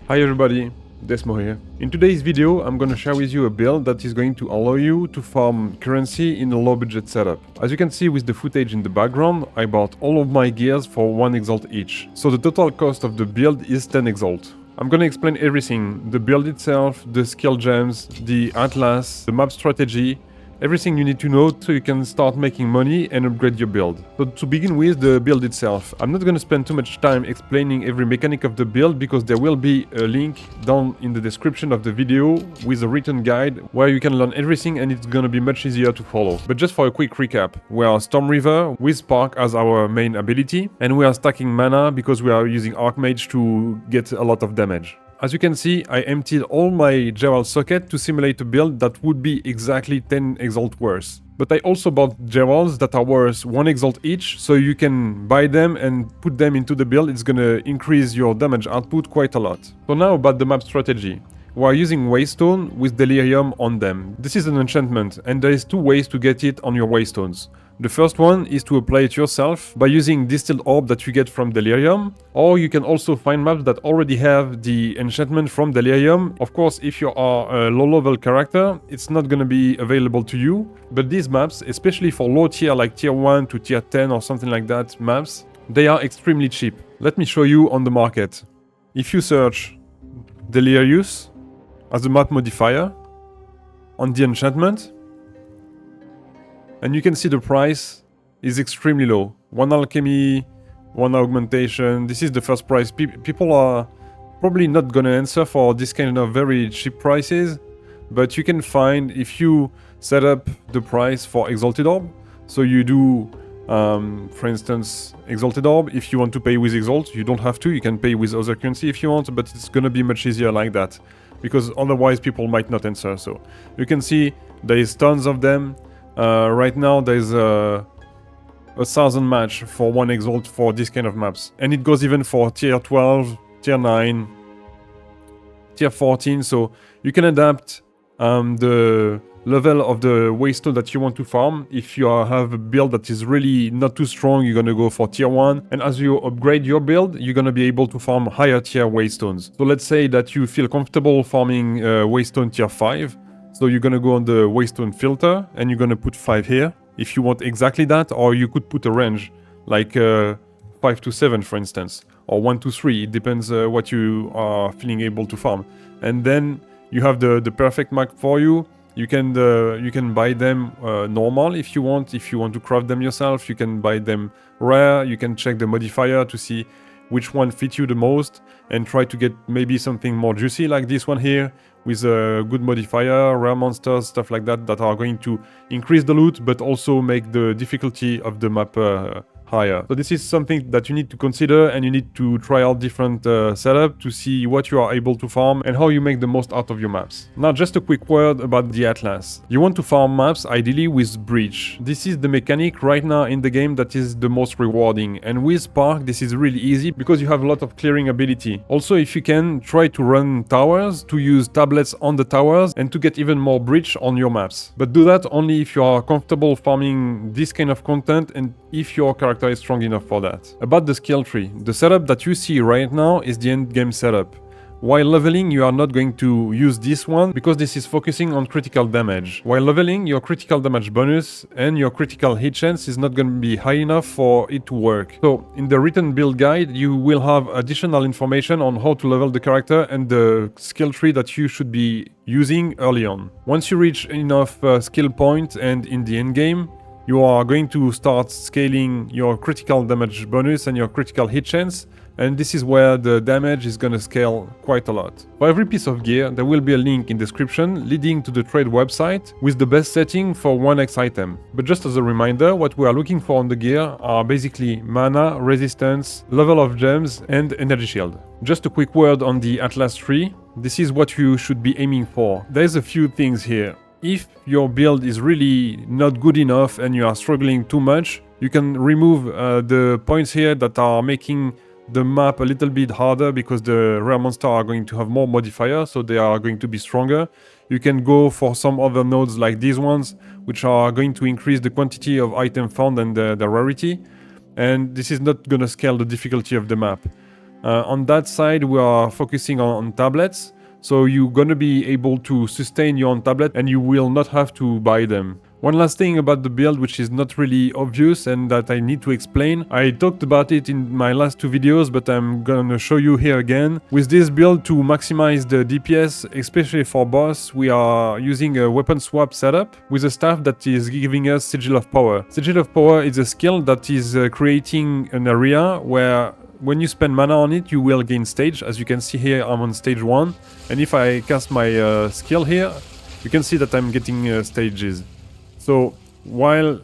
Hi everybody, Desmo here. In today's video, I'm gonna share with you a build that is going to allow you to farm currency in a low budget setup. As you can see with the footage in the background, I bought all of my gears for 1 exalt each. So the total cost of the build is 10 exalt. I'm gonna explain everything, the build itself, the skill gems, the atlas, the map strategy, everything you need to know so you can start making money and upgrade your build. So to begin with the build itself, I'm not gonna spend too much time explaining every mechanic of the build because there will be a link down in the description of the video with a written guide where you can learn everything and it's gonna be much easier to follow. But just for a quick recap, we are Storm River with Spark as our main ability and we are stacking mana because we are using Archmage to get a lot of damage. As you can see, I emptied all my Gerald socket to simulate a build that would be exactly 10 exalt worth. But I also bought Geralds that are worth 1 exalt each, so you can buy them and put them into the build. It's gonna increase your damage output quite a lot. So now about the map strategy. We are using waystone with delirium on them. This is an enchantment, and there is 2 ways to get it on your waystones. The first one is to apply it yourself by using distilled orb that you get from delirium, or you can also find maps that already have the enchantment from delirium. Of course, if you are a low level character, it's not gonna be available to you, but these maps, especially for low tier like tier 1 to tier 10 or something like that maps, they are extremely cheap. Let me show you on the market. If you search Delirious as a map modifier on the enchantment, and you can see the price is extremely low. 1 alchemy, 1 augmentation. This is the first price. People are probably not gonna answer for this kind of very cheap prices, but you can find if you set up the price for Exalted Orb. So you do, for instance, Exalted Orb. If you want to pay with Exalt, you don't have to. You can pay with other currency if you want, but it's gonna be much easier like that, because otherwise people might not answer. So you can see there is tons of them. Right now there's a 1000 match for 1 exalt for this kind of maps, and it goes even for tier 12, tier 9, tier 14, so you can adapt the level of the waystone that you want to farm. If you have a build that is really not too strong, you're gonna go for tier 1, and as you upgrade your build, you're gonna be able to farm higher tier waystones. So let's say that you feel comfortable farming waystone tier 5, so you're gonna go on the waystone filter and you're gonna put 5 here if you want exactly that, or you could put a range like 5 to 7 for instance, or 1 to 3. It depends what you are feeling able to farm. And then you have the perfect map for you. You can buy them normal if you want. If you want to craft them yourself, you can buy them rare. You can check the modifier to see which one fits you the most and try to get maybe something more juicy like this one here with a good modifier, rare monsters, stuff like that, that are going to increase the loot but also make the difficulty of the map higher. So this is something that you need to consider, and you need to try out different setup to see what you are able to farm and how you make the most out of your maps. Now just a quick word about the atlas. You want to farm maps ideally with breach. This is the mechanic right now in the game that is the most rewarding, and with Spark this is really easy because you have a lot of clearing ability. Also, if you can, try to run towers, to use tablets on the towers and to get even more breach on your maps. But do that only if you are comfortable farming this kind of content and if your character is strong enough for that. About the skill tree, the setup that you see right now is the end game setup. While leveling, you are not going to use this one because this is focusing on critical damage. While leveling, your critical damage bonus and your critical hit chance is not going to be high enough for it to work. So in the written build guide, you will have additional information on how to level the character and the skill tree that you should be using early on. Once you reach enough skill points and in the end game, you are going to start scaling your critical damage bonus and your critical hit chance, and this is where the damage is gonna scale quite a lot. For every piece of gear, there will be a link in description leading to the trade website with the best setting for 1x item. But just as a reminder, what we are looking for on the gear are basically mana, resistance, level of gems, and energy shield. Just a quick word on the Atlas tree. This is what you should be aiming for. There's a few things here. If your build is really not good enough and you are struggling too much, you can remove the points here that are making the map a little bit harder because the rare monsters are going to have more modifiers, so they are going to be stronger. You can go for some other nodes like these ones, which are going to increase the quantity of item found and the rarity. And this is not going to scale the difficulty of the map. On that side, we are focusing on tablets. So you're gonna be able to sustain your own tablet and you will not have to buy them. One last thing about the build which is not really obvious and that I need to explain. I talked about it in my last 2 videos, but I'm gonna show you here again. With this build, to maximize the DPS, especially for boss, we are using a weapon swap setup with a staff that is giving us Sigil of Power. Sigil of Power is a skill that is creating an area where when you spend mana on it, you will gain stage. As you can see here, I'm on stage 1. And if I cast my skill here, you can see that I'm getting stages. So while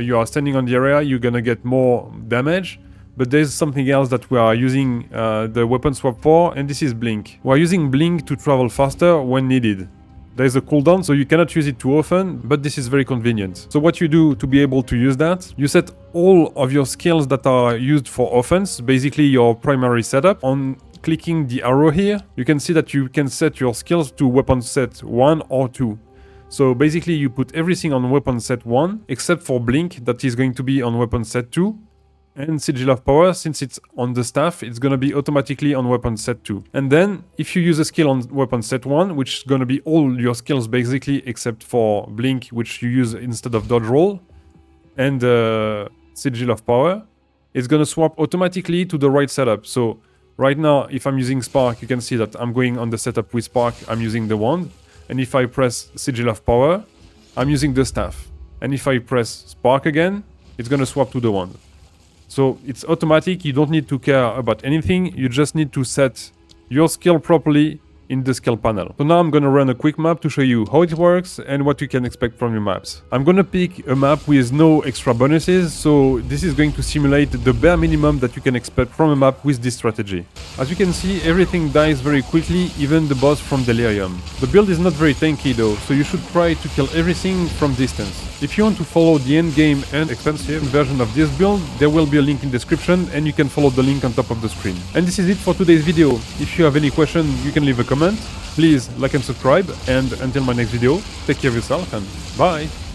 you are standing on the area, you're gonna get more damage. But there's something else that we are using the weapon swap for, and this is Blink. We're using Blink to travel faster when needed. There's a cooldown, so you cannot use it too often, but this is very convenient. So what you do to be able to use that, you set all of your skills that are used for offense, basically your primary setup. On clicking the arrow here, you can see that you can set your skills to weapon set 1 or 2. So basically you put everything on weapon set 1, except for Blink, that is going to be on weapon set 2. And Sigil of Power, since it's on the staff, it's gonna be automatically on weapon set 2. And then, if you use a skill on weapon set 1, which is gonna be all your skills basically, except for Blink, which you use instead of dodge roll, and Sigil of Power, it's gonna swap automatically to the right setup. So, right now, if I'm using Spark, you can see that I'm going on the setup with Spark, I'm using the wand. And if I press Sigil of Power, I'm using the staff. And if I press Spark again, it's gonna swap to the wand. So it's automatic, you don't need to care about anything, you just need to set your skill properly in the skill panel. So now I'm gonna run a quick map to show you how it works and what you can expect from your maps. I'm gonna pick a map with no extra bonuses, so this is going to simulate the bare minimum that you can expect from a map with this strategy. As you can see, everything dies very quickly, even the boss from Delirium. The build is not very tanky though, so you should try to kill everything from distance. If you want to follow the endgame and expensive version of this build, there will be a link in the description and you can follow the link on top of the screen. And this is it for today's video. If you have any question, you can leave a comment. Please like and subscribe, and until my next video, take care of yourself and bye!